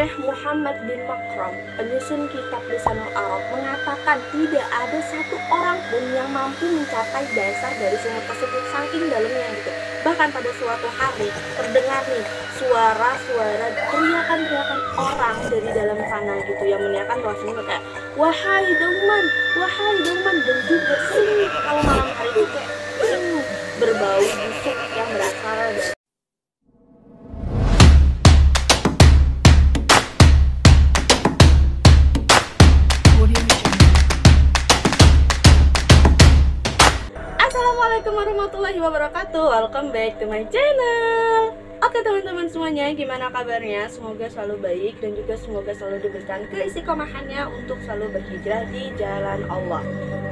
Syekh Muhammad bin Makram, penyusun kitab Lisanul Arab, mengatakan tidak ada satu orang pun yang mampu mencapai dasar dari sumur tersebut, saking dalamnya gitu. Bahkan pada suatu hari terdengar nih suara-suara teriakan-teriakan orang dari dalam sana gitu, yang meneriakan bahwasanya kayak wahai dauman, dan juga kalau malam hari itu kayak berbau busuk yang berasal dari Assalamualaikum warahmatullahi wabarakatuh. Welcome back to my channel. Oke teman-teman semuanya, gimana kabarnya? Semoga selalu baik dan juga semoga selalu diberikan keistiqomahannya untuk selalu berhijrah di jalan Allah.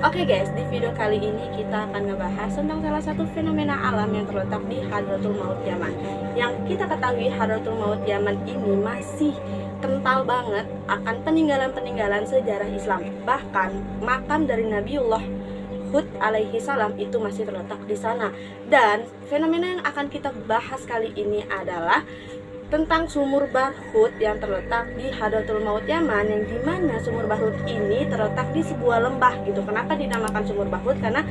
Oke guys, di video kali ini kita akan ngebahas tentang salah satu fenomena alam yang terletak di Hadratul Maut Yaman. Yang kita ketahui Hadratul Maut Yaman ini masih kental banget akan peninggalan-peninggalan sejarah Islam. Bahkan makam dari Nabiullah Hud alaihi salam itu masih terletak di sana. Dan fenomena yang akan kita bahas kali ini adalah tentang sumur Barhut yang terletak di Hadratul Maut Yaman, yang dimana sumur Barhut ini terletak di sebuah lembah gitu. Kenapa dinamakan sumur Barhut? Karena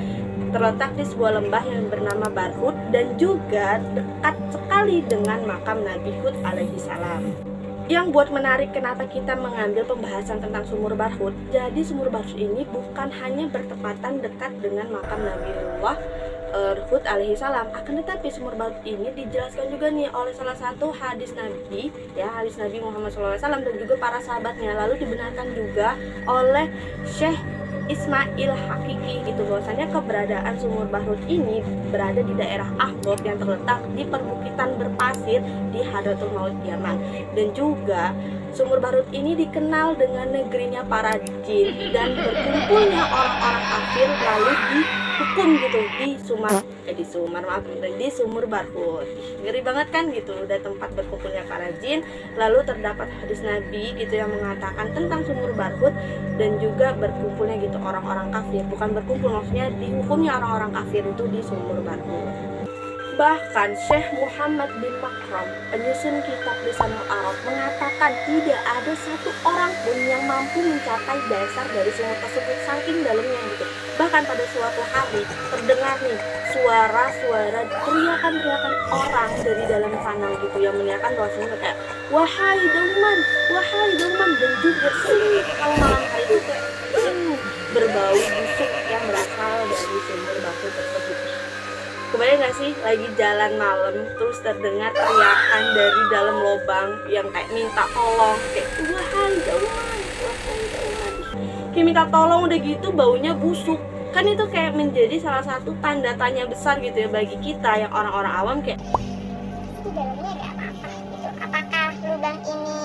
terletak di sebuah lembah yang bernama Barhut dan juga dekat sekali dengan makam Nabi Hud alaihi salam. Yang buat menarik kenapa kita mengambil pembahasan tentang sumur Barhut, jadi sumur Barhut ini bukan hanya bertepatan dekat dengan makam Nabiullah Hud alaihi salam, akan tetapi sumur Barhut ini dijelaskan juga nih oleh salah satu hadis Nabi, ya hadis Nabi Muhammad SAW dan juga para sahabatnya. Lalu dibenarkan juga oleh Syekh Ismail Hakiki gitu, bahwasanya keberadaan sumur Barhut ini berada di daerah Ahbab yang terletak di perbukitan berpasir di Hadratul Maut Yaman. Dan juga sumur Barhut ini dikenal dengan negerinya para jin dan berkumpulnya orang-orang kafir lalu dihukum gitu di sumur Barhut. Ngeri banget kan gitu, udah tempat berkumpulnya para jin, lalu terdapat hadis Nabi gitu yang mengatakan tentang sumur Barhut dan juga berkumpulnya gitu orang-orang kafir. Bukan berkumpul, maksudnya dihukumnya orang-orang kafir itu di sumur Barhut. Bahkan Syekh Muhammad bin Makram, penyusun kitab Lisanul Arab, mengatakan tidak ada satu orang pun yang mampu mencapai dasar dari sumur tersebut, saking dalamnya gitu. Bahkan pada suatu hari terdengar nih suara-suara teriakan-teriakan orang dari dalam sana gitu, yang meneriakan bahwasanya kayak wahai dauman, dan juga kalau malam hari itu kayak berbau busuk yang berasal dari sumur Barhut tersebut. Kebayang gak sih lagi jalan malam terus terdengar teriakan dari dalam lubang yang kayak minta tolong, kayak wahai dauman, kayak minta tolong, udah gitu baunya busuk. Kan itu kayak menjadi salah satu tanda tanya besar gitu ya bagi kita yang orang-orang awam, kayak di dalamnya ada apa-apa gitu. Apakah lubang ini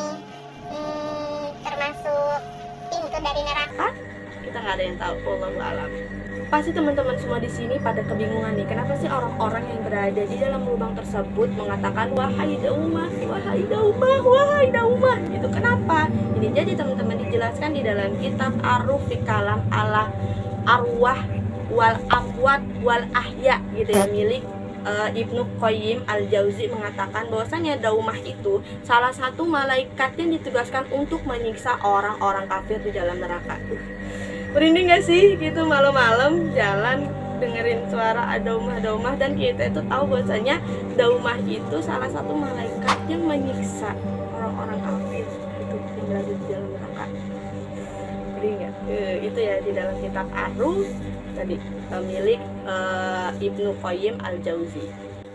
termasuk pintu dari neraka? kita nggak ada yang tahu, wallahu a'lam. Pasti teman-teman semua di sini pada kebingungan nih, kenapa sih orang-orang yang berada di dalam lubang tersebut mengatakan wahai daumah gitu. Kenapa? Ini jadi teman-teman dijelaskan di dalam kitab Ar-Ruh fi Kalam ala Arwah wal Amwat wal Ahya gitu ya, milik Ibnu Qayyim al-Jauzi, mengatakan bahwasanya daumah itu salah satu malaikat yang ditugaskan untuk menyiksa orang-orang kafir di dalam neraka. Merinding gak sih gitu malam-malam jalan dengerin suara daumah, dan kita itu tahu bahwasanya daumah itu salah satu malaikat yang menyiksa orang-orang kafir itu tinggal di dalam neraka. Merinding gak? Itu ya di dalam kitab Ar-Ruh tadi milik Ibnu Qayyim al-Jauzi.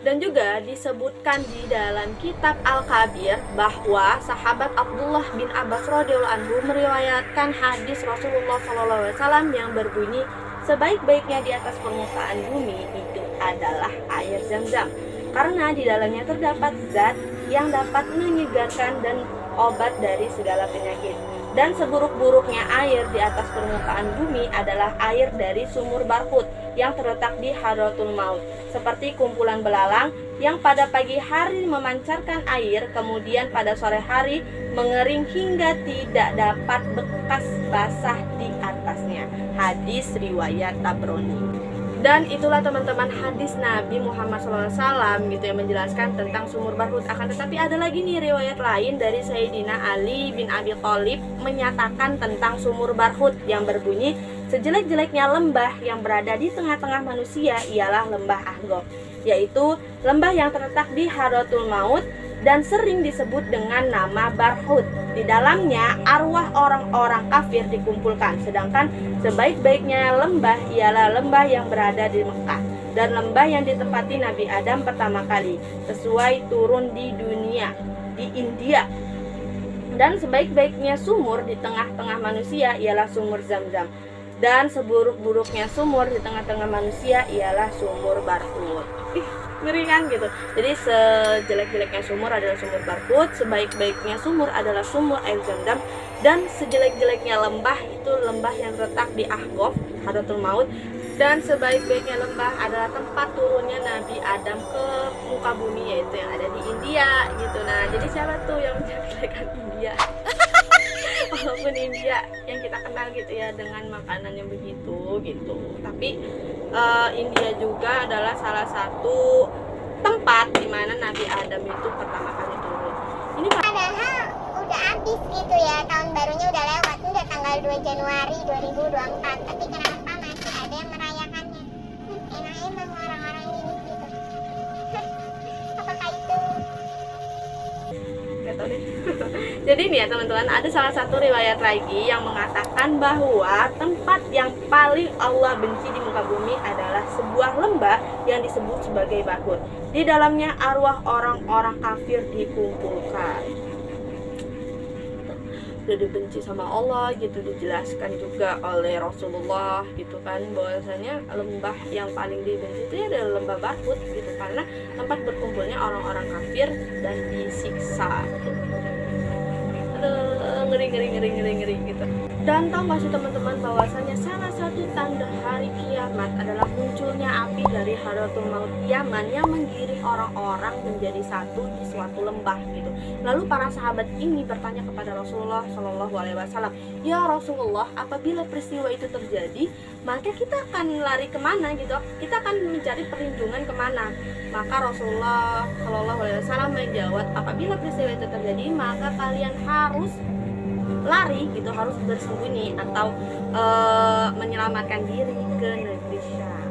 Dan juga disebutkan di dalam kitab Al-Kabir bahwa sahabat Abdullah bin Abbas radhiyallahu anhu meriwayatkan hadis Rasulullah SAW yang berbunyi, sebaik-baiknya di atas permukaan bumi itu adalah air Zam-Zam, karena di dalamnya terdapat zat yang dapat menyegarkan dan obat dari segala penyakit. Dan seburuk-buruknya air di atas permukaan bumi adalah air dari sumur Barhut yang terletak di Hadratul Maut, seperti kumpulan belalang yang pada pagi hari memancarkan air, kemudian pada sore hari mengering hingga tidak dapat bekas basah di atasnya. Hadis riwayat Tabrani. Dan itulah teman-teman hadis Nabi Muhammad SAW gitu yang menjelaskan tentang sumur Barhut. Akan tetapi ada lagi nih riwayat lain dari Sayyidina Ali bin Abi Thalib menyatakan tentang sumur Barhut yang berbunyi, sejelek-jeleknya lembah yang berada di tengah-tengah manusia ialah lembah Ahqaf, yaitu lembah yang terletak di Hadratul Maut dan sering disebut dengan nama Barhut. Di dalamnya arwah orang-orang kafir dikumpulkan, sedangkan sebaik-baiknya lembah ialah lembah yang berada di Mekah dan lembah yang ditempati Nabi Adam pertama kali sesuai turun di dunia di India. Dan sebaik-baiknya sumur di tengah-tengah manusia ialah sumur Zam-Zam, dan seburuk-buruknya sumur di tengah-tengah manusia ialah sumur Barhut. Ngeri kan gitu. Jadi sejelek-jeleknya sumur adalah sumur Barhut, sebaik-baiknya sumur adalah sumur air Zam-Zam, dan sejelek-jeleknya lembah itu lembah yang terletak di Ahqaf, Hadratul Maut, dan sebaik-baiknya lembah adalah tempat turunnya Nabi Adam ke muka bumi, yaitu yang ada di India gitu. Nah, jadi siapa tuh yang menjelek-jelekan India? Walaupun India yang kita kenal gitu ya dengan makanan yang begitu gitu, tapi India juga adalah salah satu tempat di mana Nabi Adam itu pertama kali turun. Ini Padahal udah habis gitu ya, tahun barunya udah lewat, udah tanggal 2 Januari 2024, tapi kenapa masih ada yang merayakannya? Enak emang orang-orang ini gitu. Apakah itu? Gak tau deh. Jadi nih ya teman-teman, ada salah satu riwayat lagi yang mengatakan bahwa tempat yang paling Allah benci di muka bumi adalah sebuah lembah yang disebut sebagai Barhut. Di dalamnya arwah orang-orang kafir dikumpulkan. Udah dibenci sama Allah gitu, dijelaskan juga oleh Rasulullah gitu kan, bahwasanya lembah yang paling dibenci itu adalah lembah Barhut gitu, karena tempat berkumpulnya orang-orang kafir dan disiksa. Ngeri gitu. Dan tahu gak sih teman-teman bahwasanya salah satu tanda hari kiamat adalah munculnya api dari Hadratul Maut Yaman yang menggiring orang-orang menjadi satu di suatu lembah gitu. Lalu para sahabat ini bertanya kepada Rasulullah Shallallahu Alaihi Wasallam, ya Rasulullah, apabila peristiwa itu terjadi, maka kita akan lari kemana gitu? Kita akan mencari perlindungan kemana? Maka Rasulullah Shallallahu Alaihi Wasallam menjawab, apabila peristiwa itu terjadi, maka kalian harus lari gitu, harus bersembunyi atau menyelamatkan diri ke negeri Syam.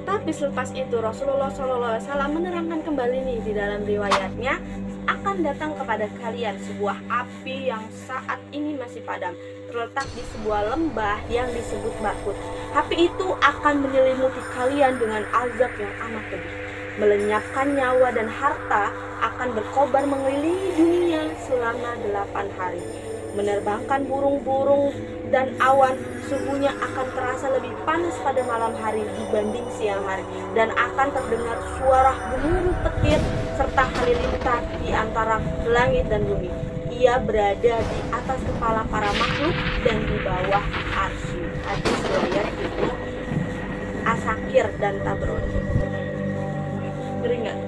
Tapi selepas itu Rasulullah SAW menerangkan kembali nih di dalam riwayatnya, akan datang kepada kalian sebuah api yang saat ini masih padam, terletak di sebuah lembah yang disebut Barhut. Api itu akan menyelimuti kalian dengan azab yang amat pedih, melenyapkan nyawa dan harta, akan berkobar mengelilingi dunia selama 8 hari, menerbangkan burung-burung dan awan. Suhunya akan terasa lebih panas pada malam hari dibanding siang hari, dan akan terdengar suara gemuruh petir serta halilintar di antara langit dan bumi. Ia berada di atas kepala para makhluk dan di bawah arsy. Hadis riwayat Ibnu Asakir dan Tabrani. Ngeri nggak?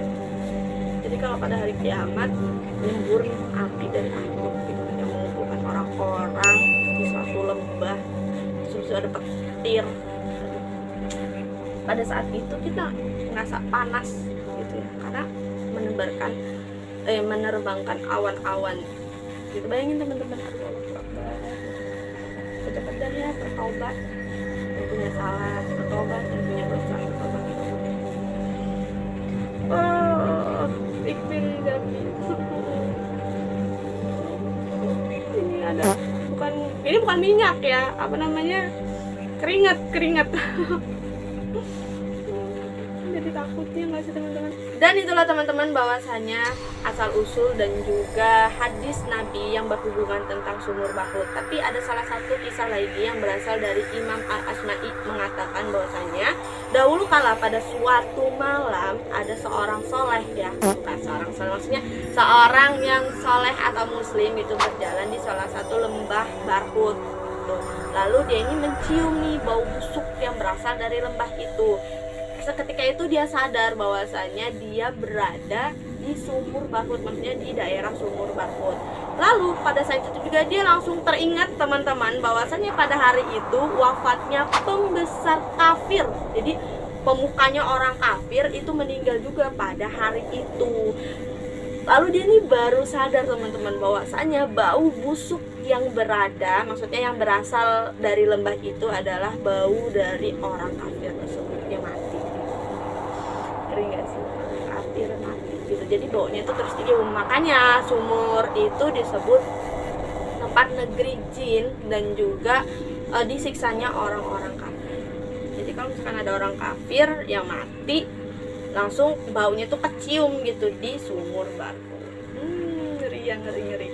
Jadi kalau pada hari kiamat nyembur api dari Ahqaf gitu, yang mengumpulkan orang-orang di suatu lembah, terus ada petir. Pada saat itu kita merasa panas gitu ya, karena menerbangkan awan-awan gitu. Bayangin teman-teman, cepat dan ya bertobat yang punya salah, bertobat yang punya dosa, bertobat. Ikhfir dami. Ini ada ini bukan minyak ya, apa namanya, keringat. Jadi takutnya nggak sih teman-teman. Dan itulah teman-teman bahwasanya asal usul dan juga hadis Nabi yang berhubungan tentang sumur Barhut. Tapi ada salah satu kisah lagi yang berasal dari Imam Al-Asma'i mengatakan bahwasanya dahulu kala pada suatu malam ada seorang soleh ya, bukan seorang soleh, maksudnya seorang yang soleh atau muslim itu berjalan di salah satu lembah Barhut. Lalu dia ini mencium nih bau busuk yang berasal dari lembah itu. Seketika itu dia sadar bahwasanya dia berada di sumur Barhut, maksudnya di daerah sumur Barhut. Lalu pada saat itu juga dia langsung teringat teman-teman bahwasanya pada hari itu wafatnya pembesar kafir. Jadi pemukanya orang kafir itu meninggal juga pada hari itu. Lalu dia nih baru sadar teman-teman bahwasanya bau busuk yang maksudnya yang berasal dari lembah itu adalah bau dari orang kafir tersebut yang mati. Ngeri gak sih? Kafir mati gitu. Jadi baunya itu tercium. Makanya sumur itu disebut tempat negeri jin dan juga disiksanya orang-orang kafir. Jadi kalau misalkan ada orang kafir yang mati, langsung baunya tuh kecium gitu di sumur Barkut. Ngeri.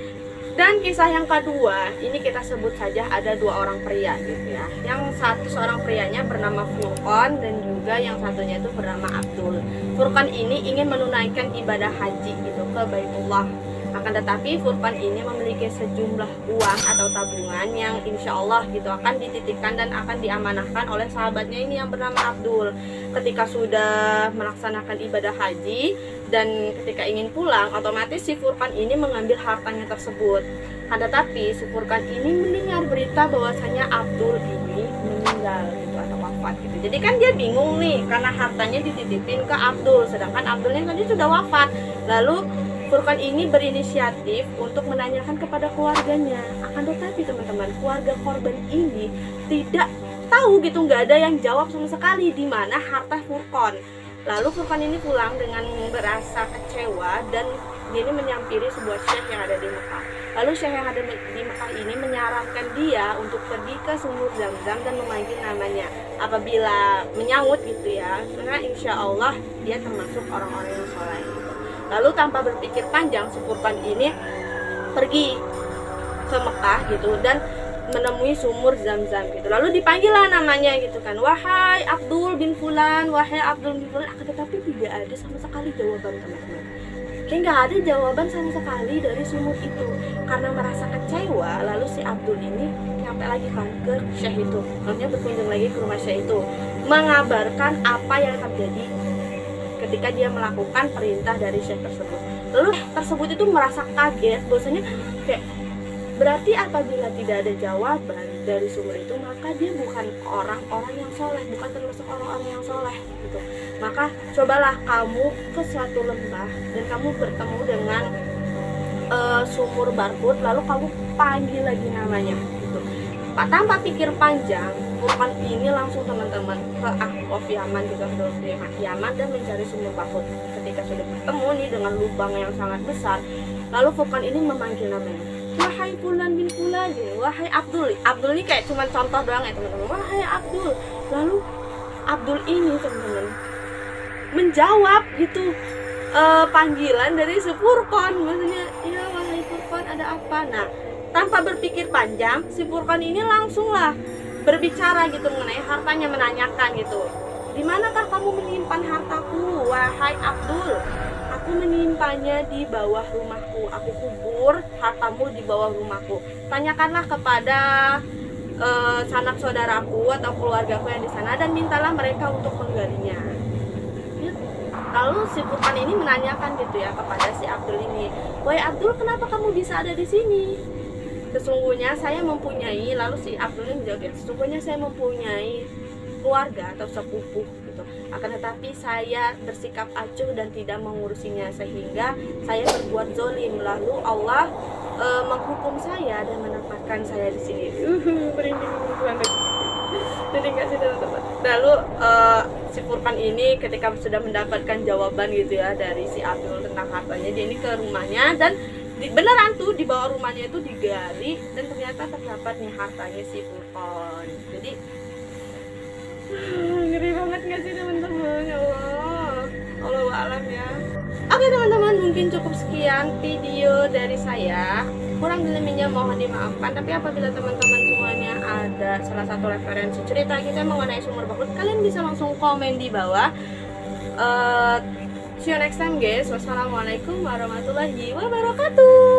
Dan kisah yang kedua, ini kita sebut saja ada 2 orang pria gitu ya. Yang satu seorang prianya bernama Furqan dan juga yang satunya itu bernama Abdul. Furqan ini ingin menunaikan ibadah haji gitu ke Baitullah. Akan tetapi Furqan ini memiliki sejumlah uang atau tabungan yang insya Allah gitu akan dititipkan dan akan diamanahkan oleh sahabatnya ini yang bernama Abdul. Ketika sudah melaksanakan ibadah haji dan ketika ingin pulang, otomatis si Furqan ini mengambil hartanya tersebut. Akan tetapi si Furqan ini mendengar berita bahwasanya Abdul ini meninggal gitu atau wafat gitu. Jadi kan dia bingung nih karena hartanya dititipin ke Abdul, sedangkan Abdulnya tadi sudah wafat. Lalu Furqan ini berinisiatif untuk menanyakan kepada keluarganya. Akan tetapi teman-teman, keluarga korban ini tidak tahu gitu, nggak ada yang jawab sama sekali di mana harta Furqan. Lalu Furqan ini pulang dengan merasa kecewa dan dia ini menyampiri sebuah syekh yang ada di Mekah. Lalu syekh yang ada di Mekah ini menyarankan dia untuk pergi ke sumur Zam-Zam dan memanggil namanya. Apabila menyaut gitu ya, karena insya Allah dia termasuk orang-orang yang soleh. Lalu tanpa berpikir panjang, si Furqan ini pergi ke Mekah gitu dan menemui sumur Zam-Zam gitu. Lalu dipanggillah namanya gitu kan, wahai Abdul bin Fulan, wahai Abdul bin Fulan. Tetapi tidak ada sama sekali jawaban teman-teman. Kayak nggak ada jawaban sama sekali dari sumur itu. Karena merasa kecewa, lalu si Abdul ini nyampe lagi kan ke syekh itu. Maksudnya berkunjung lagi ke rumah syekh itu, mengabarkan apa yang terjadi ketika dia melakukan perintah dari syekh tersebut. Lalu tersebut itu merasa kaget, bahwasanya kayak berarti apabila tidak ada jawaban dari sumber itu, maka dia bukan orang-orang yang soleh, bukan termasuk orang-orang yang soleh gitu. Maka cobalah kamu ke suatu lembah dan kamu bertemu dengan sumur Barkut, lalu kamu panggil lagi namanya gitu. Tanpa pikir panjang, Furqan ini langsung teman-teman ke Ahqaf Yaman gitu, ke Yaman dan mencari sumur Barkut. Ketika sudah bertemu nih dengan lubang yang sangat besar, lalu Furqan ini memanggil namanya, wahai Fulan bin Fulan, wahai Abdul. Abdul ini kayak cuma contoh doang ya teman-teman, wahai Abdul. Lalu Abdul ini teman-teman menjawab gitu panggilan dari si Furqan, maksudnya ya wahai Furqan, ada apa? Nah, tanpa berpikir panjang, si Furqan ini langsunglah berbicara gitu mengenai hartanya, menanyakan gitu, di manakah kamu menyimpan hartaku wahai Abdul? Aku menyimpannya di bawah rumahku, aku kubur hartamu di bawah rumahku. Tanyakanlah kepada sanak saudaraku atau keluargaku yang di sana dan mintalah mereka untuk menggalinya. Lalu si Furqan ini menanyakan gitu ya kepada si Abdul ini, wahai Abdul, kenapa kamu bisa ada di sini? Sesungguhnya saya mempunyai, lalu si Abdul ini menjawab, sesungguhnya saya mempunyai keluarga atau sepupu gitu. Akan tetapi saya bersikap acuh dan tidak mengurusinya sehingga saya berbuat zolim. Lalu Allah menghukum saya dan menempatkan saya di sini. Merinding banget. Jadi nggak sih teman-teman. Lalu si Furqan ini ketika sudah mendapatkan jawaban gitu ya dari si Abdul tentang hartanya, dia ini ke rumahnya dan beneran tuh di bawah rumahnya itu digali dan ternyata terdapat nih hartanya si Furqan. Jadi ngeri banget nggak sih teman-teman? Ya Allah, Allahu a'lam ya. Oke teman-teman, mungkin cukup sekian video dari saya. Kurang lebihnya mohon dimaafkan. Tapi apabila teman-teman semuanya ada salah satu referensi cerita kita mengenai sumur Barkut, kalian bisa langsung komen di bawah. See you next time guys. Wassalamualaikum warahmatullahi wabarakatuh.